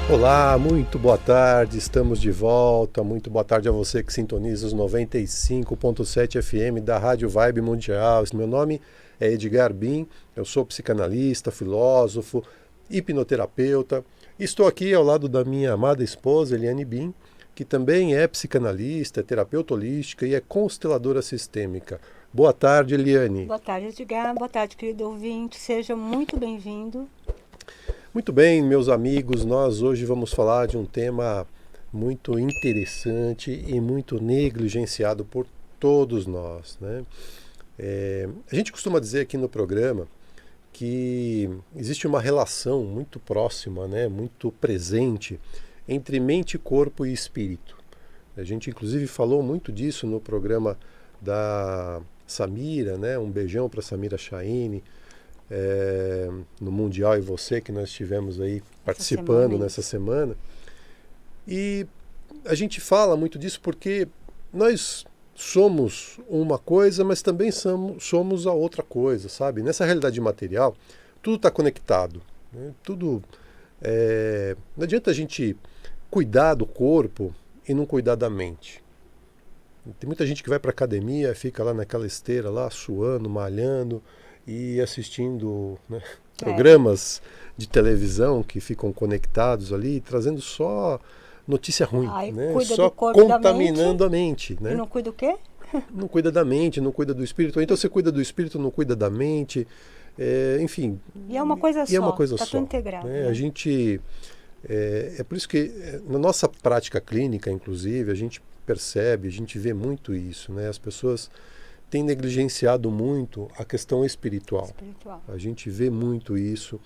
Olá, muito boa tarde, estamos de volta. Muito boa tarde a você que sintoniza os 95.7 FM da Rádio Vibe Mundial. Meu nome é Edgar Bin, eu sou psicanalista, filósofo, hipnoterapeuta. Estou aqui ao lado da minha amada esposa, Eliane Bin, que também é psicanalista, é terapeuta holística e é consteladora sistêmica. Boa tarde, Eliane. Boa tarde, Edgar. Boa tarde, querido ouvinte. Seja muito bem-vindo. Muito bem, meus amigos, nós hoje vamos falar de um tema muito interessante e muito negligenciado por todos nós, né? A gente costuma dizer aqui no programa que existe uma relação muito próxima, né, muito presente entre mente, corpo e espírito. A gente inclusive falou muito disso no programa da Samira, né? Um beijão para Samira Chahine. No Mundial e Você, que nós estivemos aí participando nessa semana. E a gente fala muito disso porque nós somos uma coisa, mas também somos a outra coisa, sabe? Nessa realidade material, tudo está conectado, né? Não adianta a gente cuidar do corpo e não cuidar da mente. Tem muita gente que vai para a academia, fica lá naquela esteira, lá suando, malhando, e assistindo, né, programas de televisão que ficam conectados ali, trazendo só notícia ruim, né? Só contaminando a mente. Né? E não cuida do quê? Não cuida da mente, não cuida do espírito. Então você cuida do espírito, não cuida da mente. Enfim. E é uma coisa só. É uma coisa tá só. Tudo integrado. Né? A gente... É por isso que na nossa prática clínica, inclusive, a gente percebe, a gente vê muito isso. Né? As pessoas tem negligenciado muito a questão espiritual. A gente vê muito isso,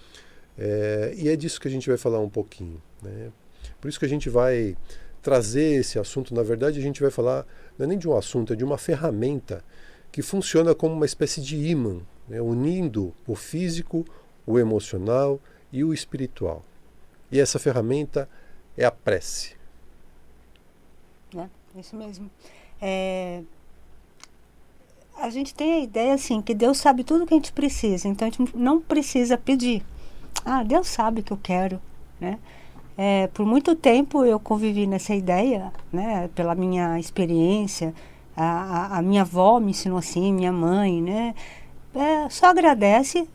e é disso que a gente vai falar um pouquinho. Né? Por isso que a gente vai trazer esse assunto. Na verdade, a gente vai falar, não é nem de um assunto, é de uma ferramenta que funciona como uma espécie de ímã, né? Unindo o físico, o emocional e o espiritual. E essa ferramenta é a prece. Isso mesmo. A gente tem a ideia assim que Deus sabe tudo o que a gente precisa, então a gente não precisa pedir. Deus sabe o que eu quero, né? Por muito tempo eu convivi nessa ideia, né? Pela minha experiência, a minha avó me ensinou assim, minha mãe, né? Só agradece,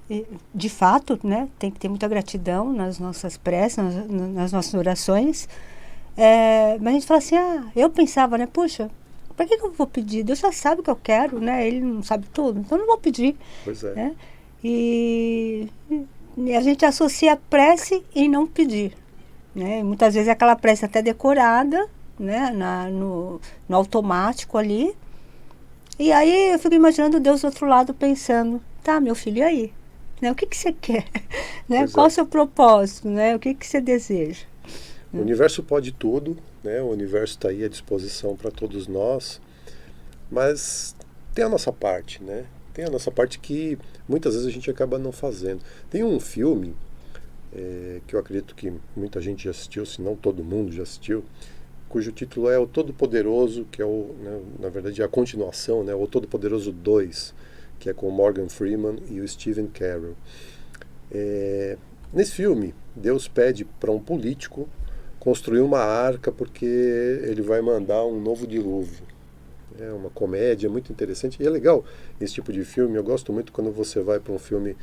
de fato, né? Tem que ter muita gratidão nas nossas preces, nas nossas orações. Mas a gente fala assim, eu pensava, né? Puxa, para que eu vou pedir? Deus já sabe o que eu quero, né? Ele não sabe tudo, então eu não vou pedir. Pois é. Né? E a gente associa a prece em não pedir. Né? E muitas vezes é aquela prece até decorada, né? No automático ali. E aí eu fico imaginando Deus do outro lado pensando, tá, meu filho, e aí? Né? O que você quer? Né? Qual é o seu propósito? Né? O que você deseja? O universo pode tudo, né? O universo está aí à disposição para todos nós, mas tem a nossa parte, né? Tem a nossa parte que muitas vezes a gente acaba não fazendo. Tem um filme que eu acredito que muita gente já assistiu, se não todo mundo já assistiu, cujo título é O Todo-Poderoso, que é na verdade a continuação, né? O Todo-Poderoso 2, que é com o Morgan Freeman e o Stephen Carell. Nesse filme, Deus pede para um político construir uma arca porque ele vai mandar um novo dilúvio. É uma comédia muito interessante e é legal esse tipo de filme. Eu gosto muito quando você vai para um filme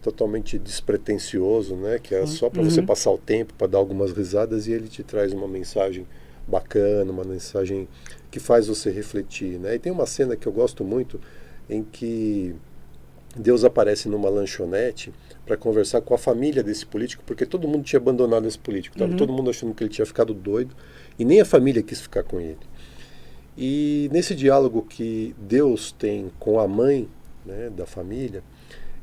totalmente despretensioso, né? Que é só para você passar o tempo, para dar algumas risadas, e ele te traz uma mensagem bacana, uma mensagem que faz você refletir, né? E tem uma cena que eu gosto muito em que Deus aparece numa lanchonete para conversar com a família desse político, porque todo mundo tinha abandonado esse político. Estava todo mundo achando que ele tinha ficado doido e nem a família quis ficar com ele. E nesse diálogo que Deus tem com a mãe, né, da família,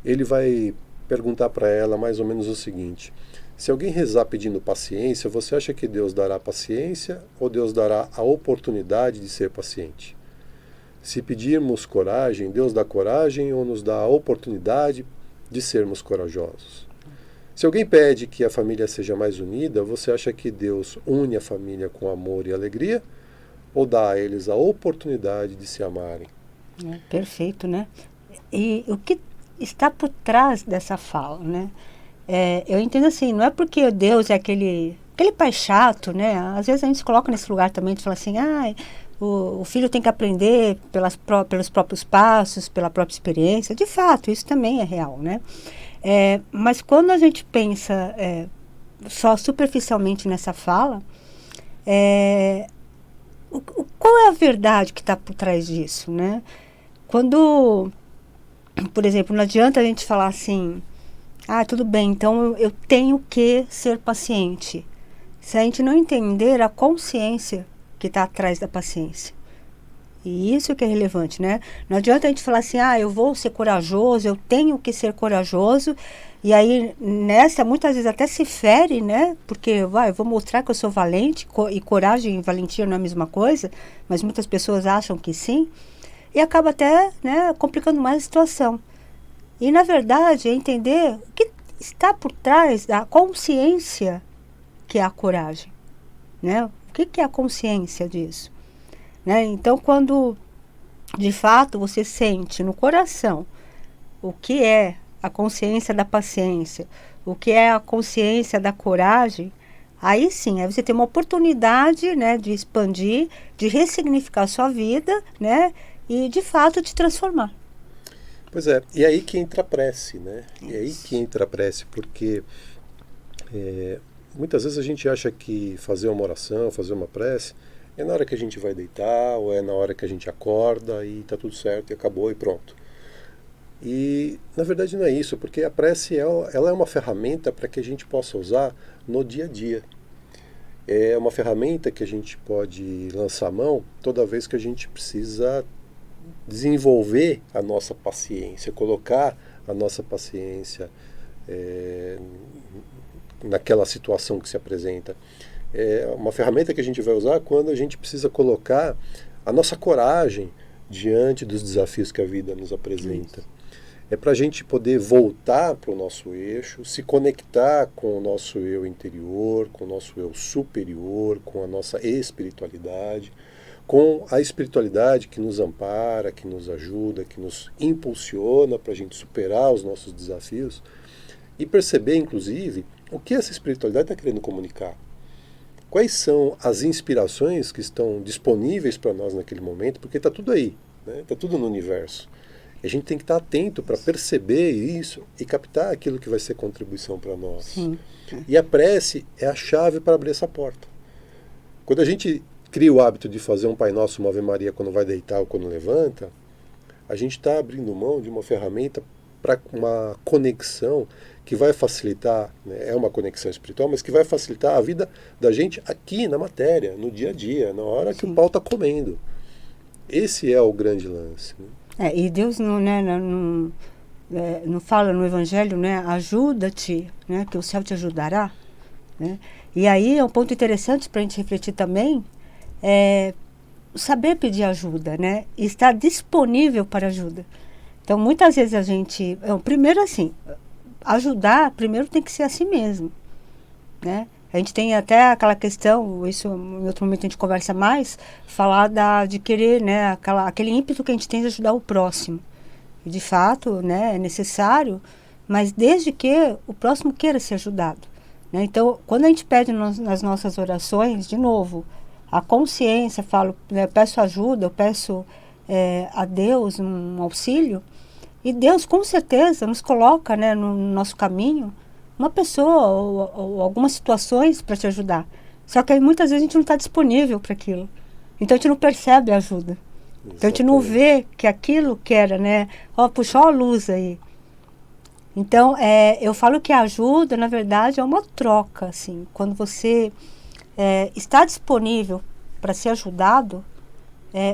ele vai perguntar para ela mais ou menos o seguinte: se alguém rezar pedindo paciência, você acha que Deus dará paciência ou Deus dará a oportunidade de ser paciente? Se pedirmos coragem, Deus dá coragem ou nos dá a oportunidade de sermos corajosos? Se alguém pede que a família seja mais unida, você acha que Deus une a família com amor e alegria ou dá a eles a oportunidade de se amarem? Perfeito, né? E o que está por trás dessa fala, né? Eu entendo assim, não é porque Deus é aquele aquele pai chato, né? Às vezes a gente se coloca nesse lugar também de falar assim, o filho tem que aprender pelos próprios passos, pela própria experiência. De fato, isso também é real, né? Mas quando a gente pensa só superficialmente nessa fala, qual é a verdade que está por trás disso, né? Quando, por exemplo, não adianta a gente falar assim, tudo bem, então eu tenho que ser paciente. Se a gente não entender a consciência que está atrás da paciência. E isso que é relevante, né? Não adianta a gente falar assim, eu vou ser corajoso, eu tenho que ser corajoso, e aí nessa muitas vezes até se fere, né? Porque eu vou mostrar que eu sou valente, e coragem e valentia não é a mesma coisa, mas muitas pessoas acham que sim, e acaba até, né, complicando mais a situação. E na verdade é entender o que está por trás da consciência que é a coragem, né? O que é a consciência disso? Né? Então, quando de fato você sente no coração o que é a consciência da paciência, o que é a consciência da coragem, aí sim, aí você tem uma oportunidade, né, de expandir, de ressignificar a sua vida, né, e de fato de transformar. Pois é, e aí que entra a prece, né? E aí que entra a prece, porque muitas vezes a gente acha que fazer uma oração, fazer uma prece, é na hora que a gente vai deitar, ou é na hora que a gente acorda e está tudo certo e acabou e pronto. E na verdade não é isso, porque a prece ela é uma ferramenta para que a gente possa usar no dia a dia. É uma ferramenta que a gente pode lançar a mão toda vez que a gente precisa desenvolver a nossa paciência, colocar a nossa paciência naquela situação que se apresenta. É uma ferramenta que a gente vai usar quando a gente precisa colocar a nossa coragem diante dos desafios que a vida nos apresenta. É para a gente poder voltar para o nosso eixo, se conectar com o nosso eu interior, com o nosso eu superior, com a nossa espiritualidade, com a espiritualidade que nos ampara, que nos ajuda, que nos impulsiona para a gente superar os nossos desafios e perceber, inclusive, o que essa espiritualidade está querendo comunicar. Quais são as inspirações que estão disponíveis para nós naquele momento, porque está tudo aí, né? Está tudo no universo. E a gente tem que estar atento para perceber isso e captar aquilo que vai ser contribuição para nós. Sim. E a prece é a chave para abrir essa porta. Quando a gente cria o hábito de fazer um Pai Nosso, uma Ave Maria quando vai deitar ou quando levanta, a gente está abrindo mão de uma ferramenta para uma conexão que vai facilitar, né, é uma conexão espiritual, mas que vai facilitar a vida da gente aqui na matéria, no dia a dia, na hora que o pau está comendo. Esse é o grande lance. Né? E Deus não fala no Evangelho, né, ajuda-te, né, que o céu te ajudará. Né? E aí é um ponto interessante para a gente refletir também, saber pedir ajuda, né, e estar disponível para ajuda. Então, muitas vezes a gente... primeiro, assim, ajudar, primeiro tem que ser a si mesmo, né? A gente tem até aquela questão, isso em outro momento a gente conversa mais, falar de querer, né, aquele ímpeto que a gente tem de ajudar o próximo. E, de fato, né, é necessário, mas desde que o próximo queira ser ajudado. Né? Então, quando a gente pede nas nossas orações, de novo, a consciência, falo, né, eu peço ajuda, eu peço a Deus um auxílio, e Deus, com certeza, nos coloca, né, no nosso caminho uma pessoa ou algumas situações para te ajudar. Só que aí, muitas vezes a gente não está disponível para aquilo. Então a gente não percebe a ajuda. Exatamente. Então a gente não vê que aquilo que era, né? Puxou a luz aí. Então eu falo que a ajuda, na verdade, é uma troca. Assim, quando você está disponível para ser ajudado,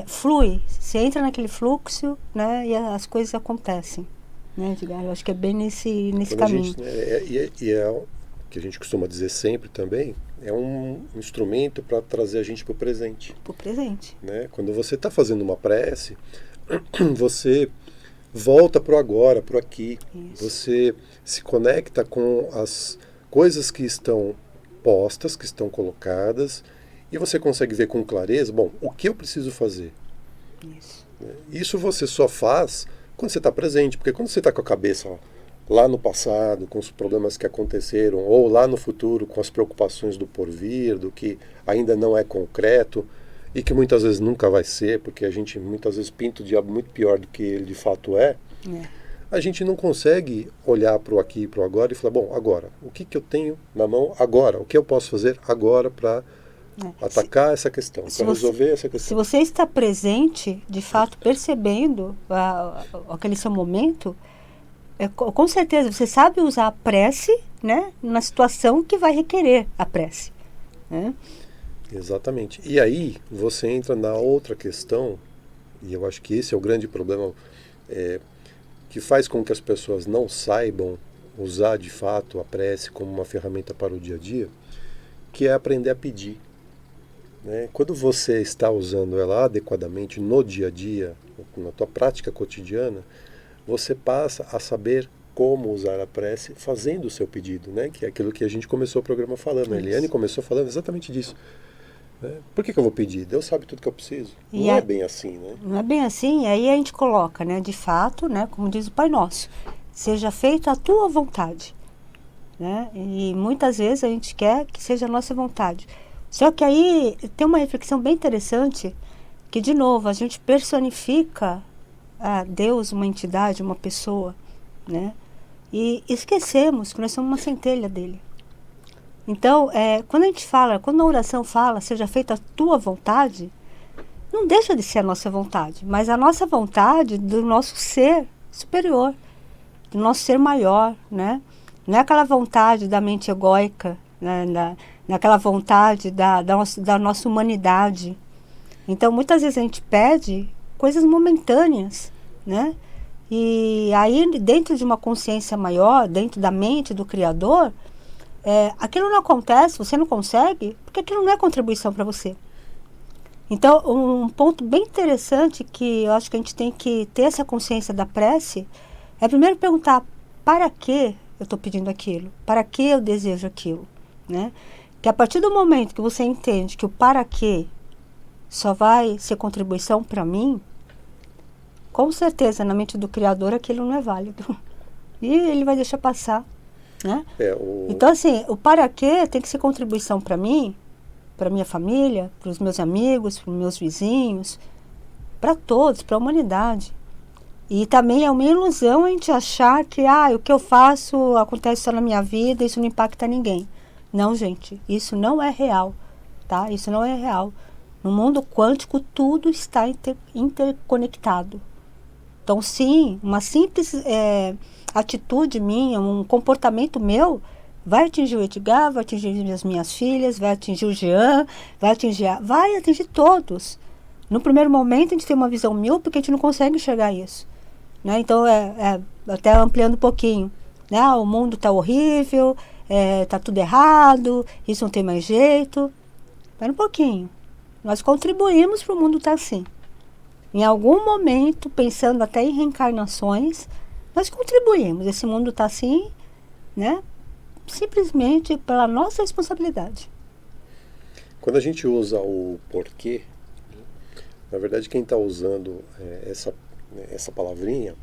flui. Você entra naquele fluxo, né, e as coisas acontecem. Né, eu acho que é bem nesse caminho. E é o que a gente costuma dizer sempre também, é um instrumento para trazer a gente para o presente. Para o presente. Né? Quando você está fazendo uma prece, você volta para o agora, para o aqui. Isso. Você se conecta com as coisas que estão postas, que estão colocadas, e você consegue ver com clareza, bom, o que eu preciso fazer? Isso. Isso você só faz quando você está presente, porque quando você está com a cabeça lá no passado, com os problemas que aconteceram, ou lá no futuro, com as preocupações do porvir, do que ainda não é concreto, e que muitas vezes nunca vai ser, porque a gente muitas vezes pinta o diabo muito pior do que ele de fato é, a gente não consegue olhar para o aqui e para o agora e falar, bom, agora, o que eu tenho na mão agora? O que eu posso fazer agora para atacar essa questão, para resolver essa questão? Se você está presente, de fato, percebendo aquele seu momento, com certeza você sabe usar a prece, né, na situação que vai requerer a prece, né? Exatamente. E aí você entra na outra questão, e eu acho que esse é o grande problema, que faz com que as pessoas não saibam usar de fato a prece como uma ferramenta para o dia a dia, que é aprender a pedir. Né? Quando você está usando ela adequadamente no dia a dia, na tua prática cotidiana, você passa a saber como usar a prece fazendo o seu pedido, né? Que é aquilo que a gente começou o programa falando. A Eliane começou falando exatamente disso. Né? Por que eu vou pedir? Deus sabe tudo que eu preciso. Não é bem assim, né? Não é bem assim, aí a gente coloca, né? De fato, né? Como diz o Pai Nosso, seja feita a tua vontade. Né? E muitas vezes a gente quer que seja a nossa vontade. Só que aí tem uma reflexão bem interessante, que de novo a gente personifica a Deus, uma entidade, uma pessoa, né? E esquecemos que nós somos uma centelha dele. Então, quando a gente fala, quando a oração fala, seja feita a tua vontade, não deixa de ser a nossa vontade, mas a nossa vontade do nosso ser superior, do nosso ser maior, né? Não é aquela vontade da mente egóica, né? Naquela vontade da nossa humanidade. Então, muitas vezes a gente pede coisas momentâneas, né? E aí, dentro de uma consciência maior, dentro da mente do Criador, aquilo não acontece, você não consegue, porque aquilo não é contribuição para você. Então, um ponto bem interessante que eu acho que a gente tem que ter essa consciência da prece é primeiro perguntar, para que eu estou pedindo aquilo? Para que eu desejo aquilo? Né? Que a partir do momento que você entende que o para que só vai ser contribuição para mim, com certeza na mente do Criador aquilo não é válido. E ele vai deixar passar. Né? Então assim, o para que tem que ser contribuição para mim, para minha família, para os meus amigos, para os meus vizinhos, para todos, para a humanidade. E também é uma ilusão a gente achar que o que eu faço acontece só na minha vida, isso não impacta ninguém. Não, gente, isso não é real, tá? Isso não é real. No mundo quântico, tudo está interconectado. Então, sim, uma simples atitude minha, um comportamento meu, vai atingir o Edgar, vai atingir as minhas filhas, vai atingir o Jean, vai atingir todos. No primeiro momento, a gente tem uma visão míope, porque a gente não consegue enxergar isso. Né? Então, até ampliando um pouquinho. Né? O mundo está horrível, está tudo errado, isso não tem mais jeito. Espera um pouquinho. Nós contribuímos para o mundo estar assim. Em algum momento, pensando até em reencarnações, nós contribuímos. Esse mundo está assim, né? Simplesmente pela nossa responsabilidade. Quando a gente usa o porquê, na verdade quem está usando essa palavrinha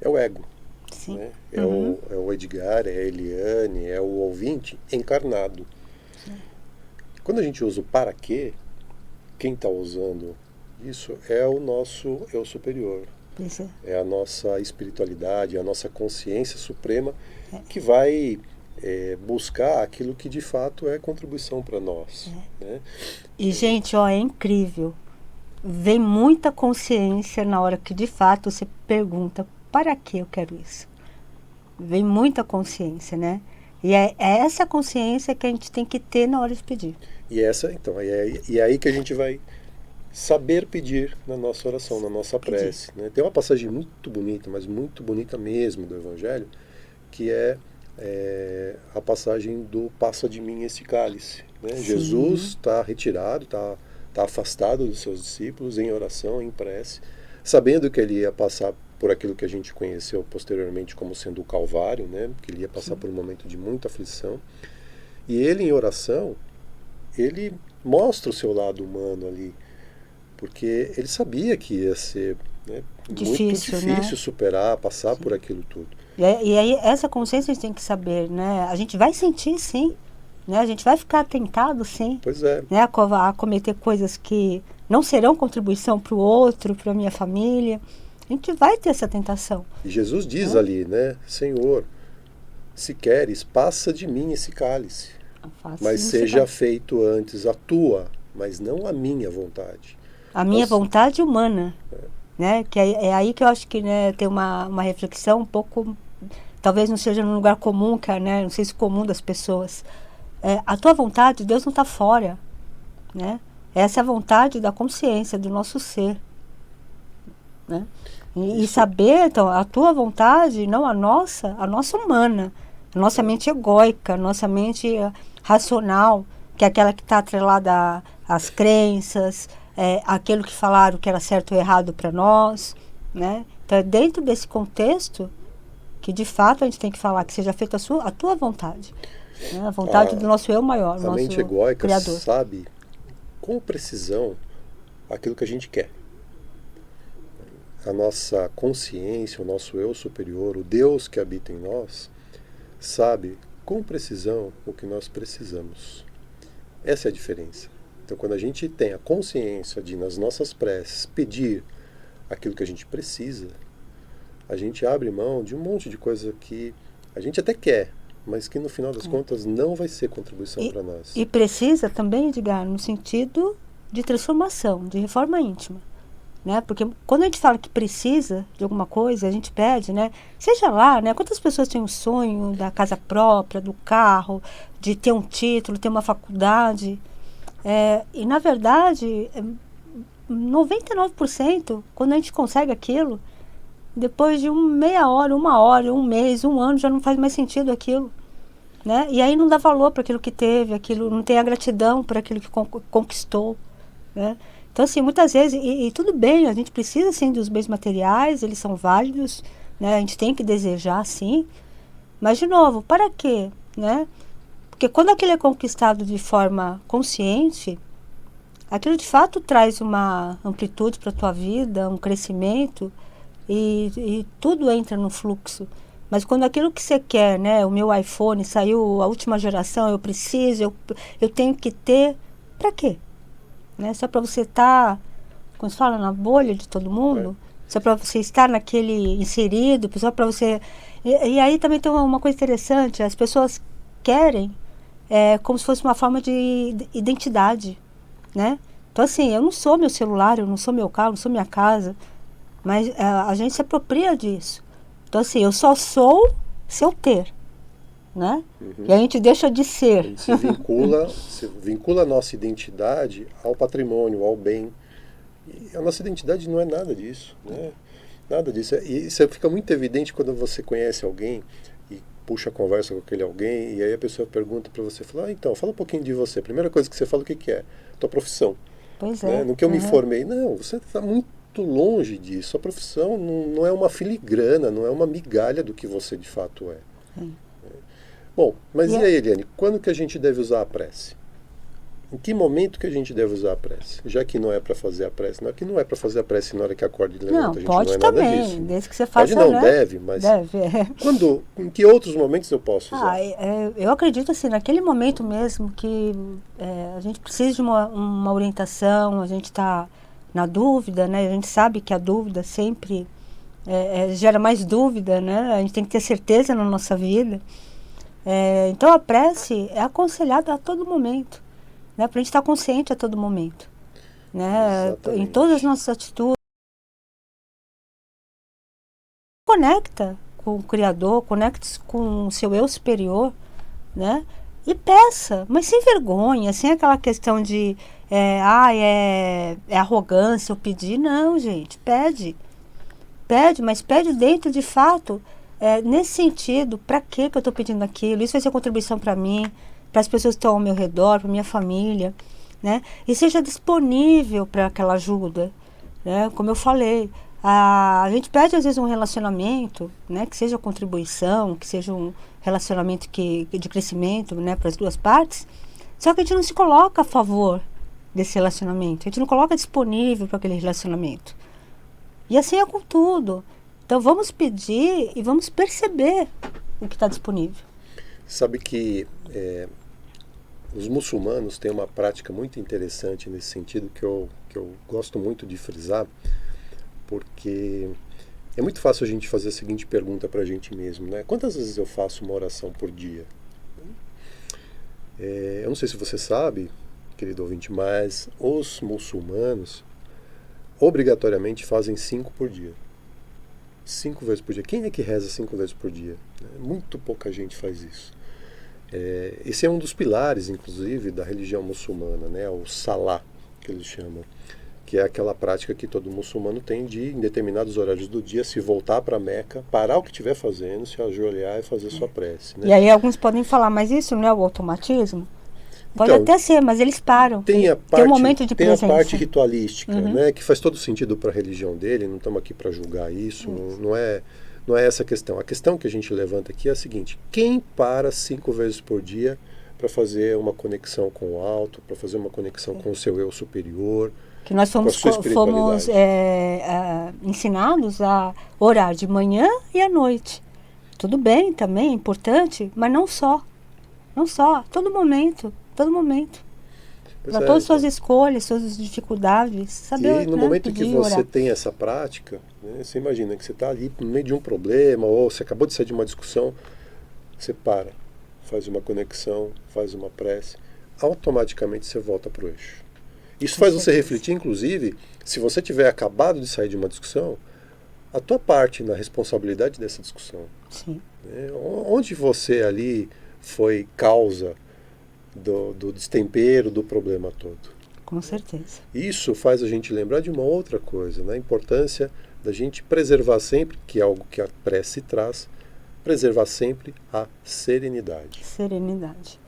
é o ego. Sim. Né? É o Edgar, é a Eliane, é o ouvinte encarnado. Sim. Quando a gente usa o para quê, quem está usando isso é o nosso eu superior. É a nossa espiritualidade, é a nossa consciência suprema que vai buscar aquilo que de fato é contribuição para nós. Né? E, gente, é incrível. Vem muita consciência na hora que de fato você pergunta, para que eu quero isso? Vem muita consciência, né? E é essa consciência que a gente tem que ter na hora de pedir. E é aí que a gente vai saber pedir na nossa oração, na nossa prece. Né? Tem uma passagem muito bonita, mas muito bonita mesmo do Evangelho, que é a passagem do passa de mim esse cálice. Né? Jesus está retirado, está afastado dos seus discípulos em oração, em prece, sabendo que ele ia passar por aquilo que a gente conheceu posteriormente como sendo o Calvário, né? Que ele ia passar por um momento de muita aflição. E ele, em oração, ele mostra o seu lado humano ali, porque ele sabia que ia ser muito difícil superar, passar por aquilo tudo. E aí essa consciência a gente tem que saber, né? A gente vai sentir, sim, né? A gente vai ficar tentado, sim, Pois é. né? A cometer coisas que não serão contribuição para o outro, para a minha família. A gente vai ter essa tentação. E Jesus diz ali, né? Senhor, se queres, passa de mim esse cálice. Mas seja feito antes a tua, mas não a minha vontade. A minha vontade humana. Né? Que é aí que eu acho que, né, tem uma reflexão um pouco, talvez não seja num lugar comum, né, não sei se comum das pessoas. A tua vontade, Deus não está fora, né? Essa é a vontade da consciência, do nosso ser, né? E saber, então, a tua vontade, não a nossa humana, a nossa mente egóica, a nossa mente racional, que é aquela que está atrelada às crenças, aquilo que falaram que era certo ou errado para nós, né? Então é dentro desse contexto que de fato a gente tem que falar que seja feita a tua vontade, né? A vontade do nosso eu maior, a nosso mente egóica Criador. sabe com precisão aquilo que a gente quer. A nossa consciência, o nosso eu superior, o Deus que habita em nós, sabe com precisão o que nós precisamos. Essa é a diferença. Então, quando a gente tem a consciência de, nas nossas preces, pedir aquilo que a gente precisa, a gente abre mão de um monte de coisa que a gente até quer, mas que no final das contas não vai ser contribuição para nós. E precisa também, Edgar, no sentido de transformação, de reforma íntima. Né? Porque quando a gente fala que precisa de alguma coisa, a gente pede, né? Seja lá, né? Quantas pessoas têm o sonho da casa própria, do carro, de ter um título, ter uma faculdade... e na verdade 99% quando a gente consegue aquilo, depois de meia hora, uma hora, um mês, um ano, já não faz mais sentido aquilo, né? E aí não dá valor para aquilo que teve, aquilo, não tem a gratidão por aquilo que conquistou, né? Então assim, muitas vezes, e tudo bem, a gente precisa sim dos bens materiais, eles são válidos, né? A gente tem que desejar sim, mas de novo, para quê, né? Porque quando aquilo é conquistado de forma consciente, aquilo de fato traz uma amplitude para a tua vida, um crescimento, e tudo entra no fluxo. Mas quando aquilo que você quer, né, o meu iPhone saiu a última geração, eu preciso, eu tenho que ter, para quê? Né? Só para você estar, como se fala, na bolha de todo mundo? Só para você estar naquele inserido, só para você... E aí também tem uma coisa interessante, as pessoas querem como se fosse uma forma de identidade, né? Então assim, eu não sou meu celular, eu não sou meu carro, não sou minha casa, mas a gente se apropria disso. Então assim, eu só sou se eu ter, né? E a gente deixa de ser. A gente se vincula a nossa identidade ao patrimônio, ao bem. E a nossa identidade não é nada disso, né? Nada disso. E isso fica muito evidente quando você conhece alguém puxa a conversa com aquele alguém, e aí a pessoa pergunta para você, fala, então, fala um pouquinho de você. Primeira coisa que você fala, o que é? Tua profissão. Pois né? é. No que eu me formei. Não, você está muito longe disso. A profissão não é uma filigrana, não é uma migalha do que você de fato é. Bom, mas e aí, Eliane, quando que a gente deve usar a prece? Em que momento que a gente deve usar a prece? Já que não é para fazer a prece. Não é que não é para fazer a prece na hora que acorda e levanta. Não, a gente pode não é também, nada disso. desde que você faça, pode não, né? deve, mas... Deve, em que outros momentos eu posso usar? Eu acredito assim, naquele momento mesmo que a gente precisa de uma orientação, a gente está na dúvida, né? A gente sabe que a dúvida sempre gera mais dúvida, né? A gente tem que ter certeza na nossa vida. Então a prece é aconselhada a todo momento, né? Para a gente estar consciente a todo momento, né? Exatamente. Em todas as nossas atitudes. Conecta com o Criador, conecte-se com o seu eu superior, né? E peça, mas sem vergonha, sem aquela questão de arrogância ou pedir. Não, gente, pede, mas pede dentro de fato, nesse sentido, para que eu estou pedindo aquilo? Isso vai ser contribuição para mim, para as pessoas que estão ao meu redor, para minha família, né? E seja disponível para aquela ajuda, né? Como eu falei, a gente pede às vezes um relacionamento, né, que seja contribuição, que seja um relacionamento de crescimento, né, para as duas partes, só que a gente não se coloca a favor desse relacionamento, a gente não coloca disponível para aquele relacionamento. E assim é com tudo. Então vamos pedir e vamos perceber o que está disponível. Sabe que os muçulmanos têm uma prática muito interessante nesse sentido que eu gosto muito de frisar, porque é muito fácil a gente fazer a seguinte pergunta para a gente mesmo, né? Quantas vezes eu faço uma oração por dia? Eu não sei se você sabe, querido ouvinte, mas os muçulmanos obrigatoriamente fazem 5 por dia. 5 vezes por dia. Quem é que reza 5 vezes por dia? Muito pouca gente faz isso. Esse é um dos pilares, inclusive, da religião muçulmana, né? O Salah, que eles chamam, que é aquela prática que todo muçulmano tem de, em determinados horários do dia, se voltar para Meca, parar o que estiver fazendo, se ajoelhar e fazer sua prece. Né? E aí alguns podem falar, mas isso não é o automatismo? Pode Então, até ser, mas eles param. Tem um momento de presença. Tem a parte ritualística, né, que faz todo sentido para a religião dele, não estamos aqui para julgar isso, não é essa a questão. A questão que a gente levanta aqui é a seguinte: quem para 5 vezes por dia para fazer uma conexão com o alto, para fazer uma conexão com o seu eu superior, que nós fomos ensinados a orar de manhã e à noite. Tudo bem também, é importante, mas não só. Não só, todo momento. Para todas as suas escolhas, suas dificuldades, saber. E no momento que você tem essa prática, né, você imagina que você está ali no meio de um problema, ou você acabou de sair de uma discussão, você para, faz uma conexão, faz uma prece, automaticamente você volta para o eixo. Isso faz você refletir, inclusive, se você tiver acabado de sair de uma discussão, a tua parte na responsabilidade dessa discussão. Sim. Né, onde você ali foi causa do destempero do problema todo. Com certeza. Isso faz a gente lembrar de uma outra coisa, né? A importância da gente preservar sempre, que é algo que a prece traz, preservar sempre a serenidade. Serenidade.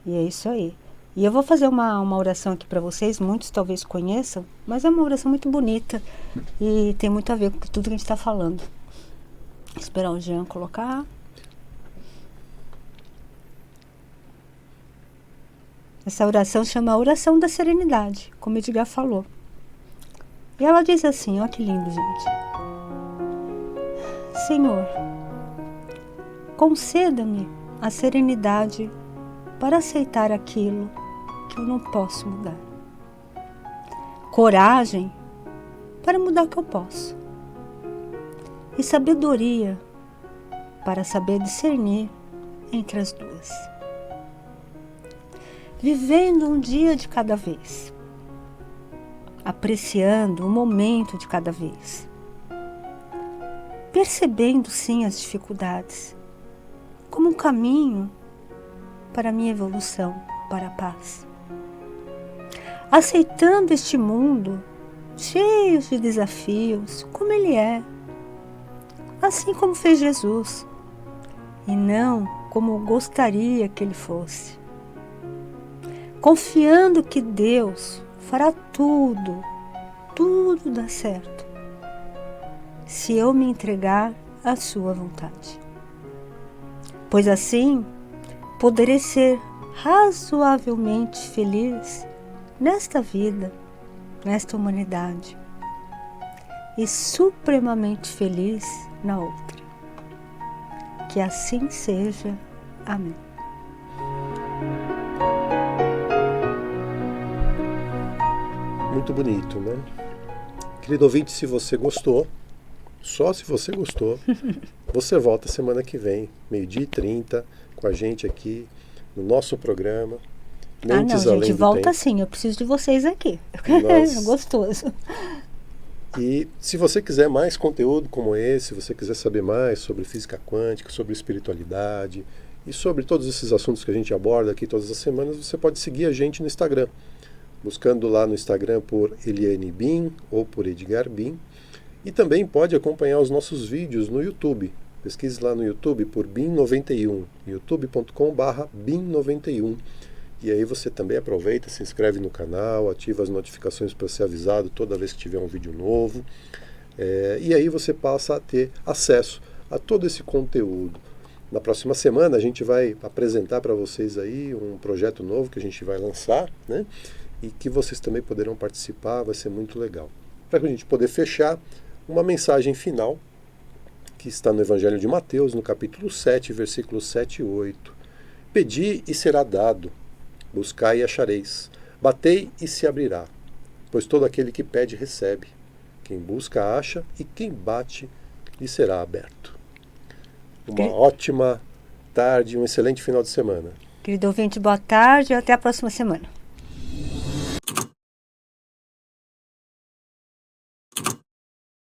E é isso aí. E eu vou fazer uma oração aqui para vocês, muitos talvez conheçam, mas é uma oração muito bonita e tem muito a ver com tudo que a gente está falando. Vou esperar o Jean colocar. Essa oração chama a oração da serenidade, como Edgar falou. E ela diz assim, ó que lindo, gente. Senhor, conceda-me a serenidade para aceitar aquilo que eu não posso mudar. Coragem para mudar o que eu posso. E sabedoria para saber discernir entre as duas. Vivendo um dia de cada vez, apreciando o momento de cada vez, percebendo sim as dificuldades como um caminho para a minha evolução, para a paz. Aceitando este mundo cheio de desafios, como ele é, assim como fez Jesus, e não como gostaria que ele fosse. Confiando que Deus fará tudo dar certo, se eu me entregar à sua vontade. Pois assim, poderei ser razoavelmente feliz nesta vida, nesta humanidade, e supremamente feliz na outra. Que assim seja. Amém. Muito bonito, né? Querido ouvinte, se você gostou, só se você gostou, você volta semana que vem, 12h30, com a gente aqui no nosso programa. Mentes não, gente, volta sim, eu preciso de vocês aqui. É gostoso. E se você quiser mais conteúdo como esse, se você quiser saber mais sobre física quântica, sobre espiritualidade e sobre todos esses assuntos que a gente aborda aqui todas as semanas, você pode seguir a gente no Instagram. Buscando lá no Instagram por Eliane Bin ou por Edgar Bin. E também pode acompanhar os nossos vídeos no YouTube. Pesquise lá no YouTube por Bin91, youtube.com/Bin91. E aí você também aproveita, se inscreve no canal, ativa as notificações para ser avisado toda vez que tiver um vídeo novo. E aí você passa a ter acesso a todo esse conteúdo. Na próxima semana a gente vai apresentar para vocês aí um projeto novo que a gente vai lançar, né? E que vocês também poderão participar, vai ser muito legal. Para a gente poder fechar, uma mensagem final que está no Evangelho de Mateus, no capítulo 7, versículos 7 e 8. Pedi e será dado, buscai e achareis, batei e se abrirá, pois todo aquele que pede recebe, quem busca acha e quem bate lhe será aberto. Uma ótima tarde, um excelente final de semana. Querido ouvinte, boa tarde e até a próxima semana.